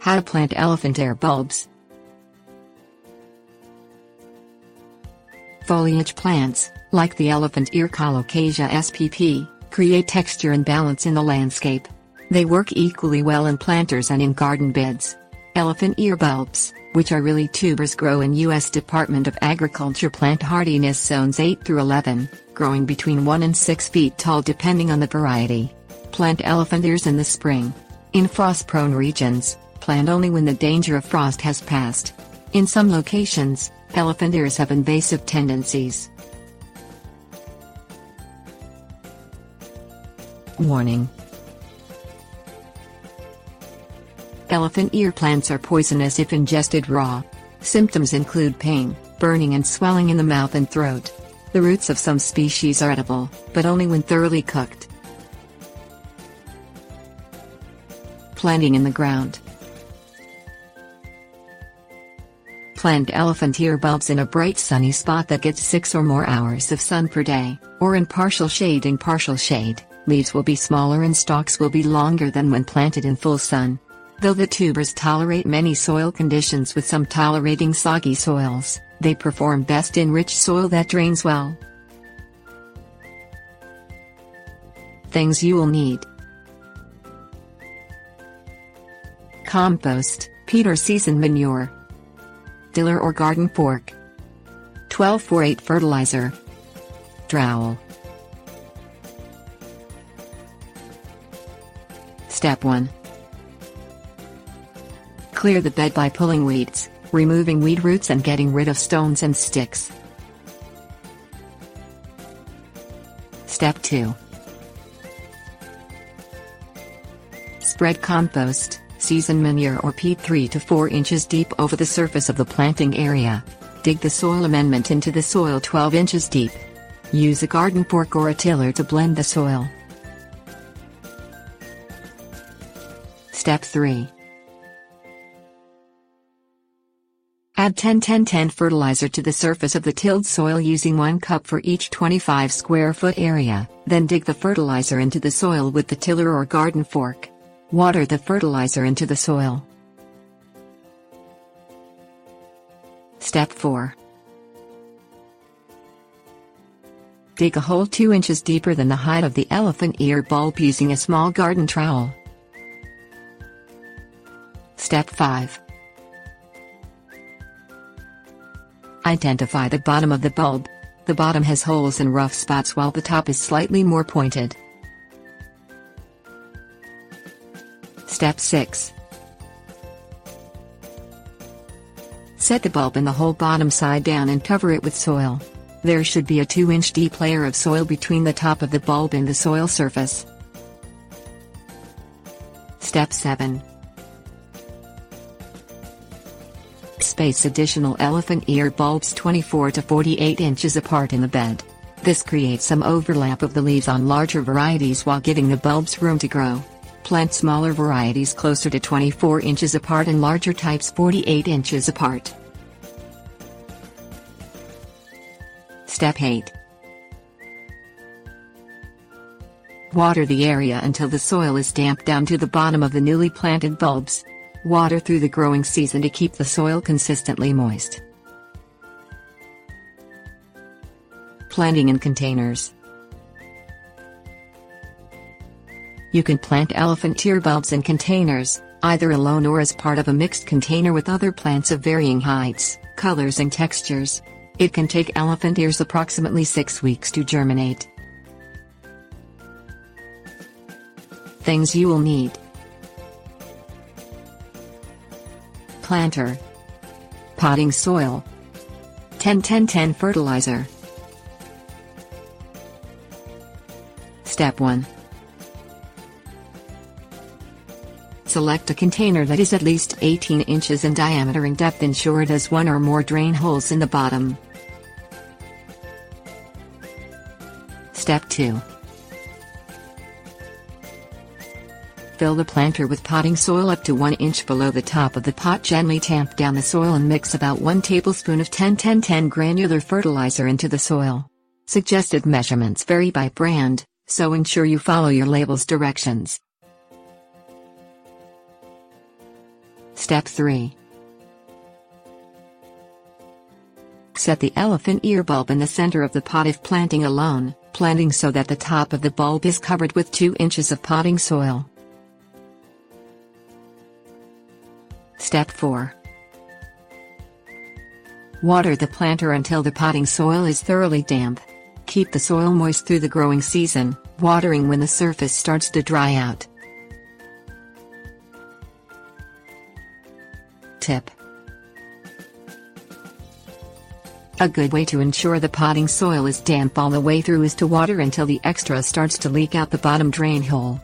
How to plant elephant ear bulbs. Foliage plants, like the elephant ear Colocasia spp, create texture and balance in the landscape. They work equally well in planters and in garden beds. Elephant ear bulbs, which are really tubers, grow in U.S. Department of Agriculture plant hardiness zones 8 through 11, growing between 1 and 6 feet tall depending on the variety. Plant elephant ears in the spring. In frost-prone regions, plant only when the danger of frost has passed. In some locations, elephant ears have invasive tendencies. Warning: elephant ear plants are poisonous if ingested raw. Symptoms include pain, burning and swelling in the mouth and throat. The roots of some species are edible, but only when thoroughly cooked. Planting in the ground. Plant elephant ear bulbs in a bright sunny spot that gets 6 or more hours of sun per day, or in partial shade. In partial shade, leaves will be smaller and stalks will be longer than when planted in full sun. Though the tubers tolerate many soil conditions, with some tolerating soggy soils, they perform best in rich soil that drains well. Things you will need: compost, peat or seasoned manure, tiller or garden fork, 12-4-8 fertilizer, trowel. Step 1. Clear the bed by pulling weeds, removing weed roots and getting rid of stones and sticks. Step 2. Spread compost, seasoned manure or peat 3 to 4 inches deep over the surface of the planting area. Dig the soil amendment into the soil 12 inches deep. Use a garden fork or a tiller to blend the soil. Step 3. Add 10-10-10 fertilizer to the surface of the tilled soil using 1 cup for each 25 square foot area, then dig the fertilizer into the soil with the tiller or garden fork. Water the fertilizer into the soil. Step 4. Dig a hole 2 inches deeper than the height of the elephant ear bulb using a small garden trowel. Step 5. Identify the bottom of the bulb. The bottom has holes and rough spots while the top is slightly more pointed. Step 6. Set the bulb in the hole bottom side down and cover it with soil. There should be a 2-inch deep layer of soil between the top of the bulb and the soil surface. Step 7. Space additional elephant ear bulbs 24 to 48 inches apart in the bed. This creates some overlap of the leaves on larger varieties while giving the bulbs room to grow. Plant smaller varieties closer to 24 inches apart and larger types 48 inches apart. Step 8. Water the area until the soil is damp down to the bottom of the newly planted bulbs. Water through the growing season to keep the soil consistently moist. Planting in containers. You can plant elephant ear bulbs in containers, either alone or as part of a mixed container with other plants of varying heights, colors and textures. It can take elephant ears approximately 6 weeks to germinate. Things you will need: planter, potting soil, 10-10-10 fertilizer. Step 1. Select a container that is at least 18 inches in diameter and depth. Ensure it has 1 or more drain holes in the bottom. Step 2. Fill the planter with potting soil up to 1 inch below the top of the pot. Gently tamp down the soil and mix about 1 tablespoon of 10-10-10 granular fertilizer into the soil. Suggested measurements vary by brand, so ensure you follow your label's directions. Step 3. Set the elephant ear bulb in the center of the pot if planting alone, planting so that the top of the bulb is covered with 2 inches of potting soil. Step 4. Water the planter until the potting soil is thoroughly damp. Keep the soil moist through the growing season, watering when the surface starts to dry out. Tip: a good way to ensure the potting soil is damp all the way through is to water until the extra starts to leak out the bottom drain hole.